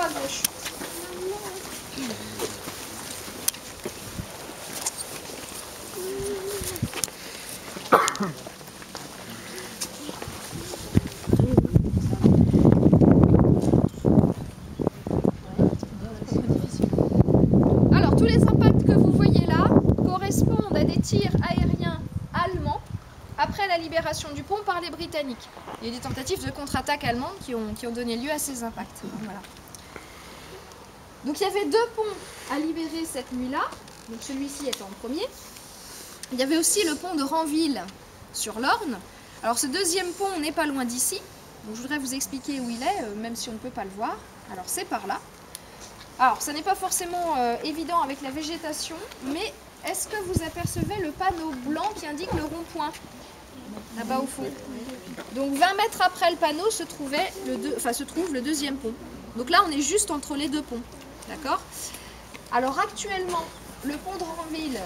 à gauche. Alors, tous les impacts que vous voyez là correspondent à des tirs aériens allemands après la libération du pont par les Britanniques. Il y a eu des tentatives de contre-attaque allemandes qui ont donné lieu à ces impacts. Voilà. Donc il y avait 2 ponts à libérer cette nuit-là, donc celui-ci étant le premier. Il y avait aussi le pont de Ranville sur l'Orne. Alors ce deuxième pont n'est pas loin d'ici, donc je voudrais vous expliquer où il est, même si on ne peut pas le voir. Alors c'est par là. Alors ça n'est pas forcément évident avec la végétation, mais est-ce que vous apercevez le panneau blanc qui indique le rond-point là-bas au fond? Donc 20 mètres après le panneau se trouve le deuxième pont. Donc là on est juste entre les 2 ponts. D'accord? Alors actuellement, le pont de Ranville,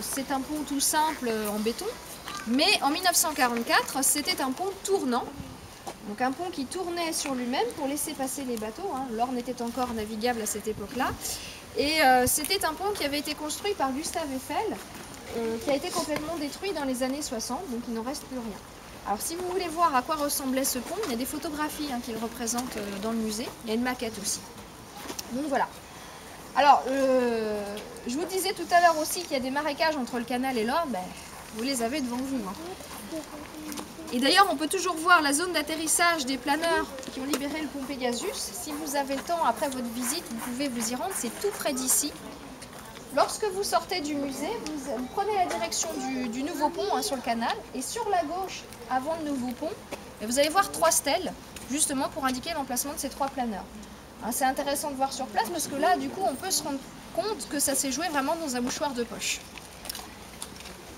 c'est un pont tout simple en béton, mais en 1944, c'était un pont tournant. Donc un pont qui tournait sur lui-même pour laisser passer les bateaux. L'Orne était encore navigable à cette époque-là. Et c'était un pont qui avait été construit par Gustave Eiffel, qui a été complètement détruit dans les années 60, donc il n'en reste plus rien. Alors si vous voulez voir à quoi ressemblait ce pont, il y a des photographies qui le représentent dans le musée. Il y a une maquette aussi. Donc voilà. Alors, je vous disais tout à l'heure aussi qu'il y a des marécages entre le canal et l'Orne, vous les avez devant vous. Et d'ailleurs, on peut toujours voir la zone d'atterrissage des planeurs qui ont libéré le pont Pegasus. Si vous avez le temps, après votre visite, vous pouvez vous y rendre, c'est tout près d'ici. Lorsque vous sortez du musée, vous prenez la direction du nouveau pont sur le canal, et sur la gauche, avant le nouveau pont, vous allez voir 3 stèles, justement pour indiquer l'emplacement de ces 3 planeurs. C'est intéressant de voir sur place parce que là, du coup, on peut se rendre compte que ça s'est joué vraiment dans un mouchoir de poche.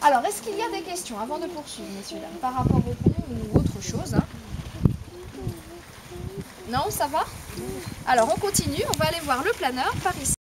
Alors, est-ce qu'il y a des questions avant de poursuivre, messieurs, dames, par rapport au pont ou autre chose? Non, ça va? Alors, on continue, on va aller voir le planeur par ici.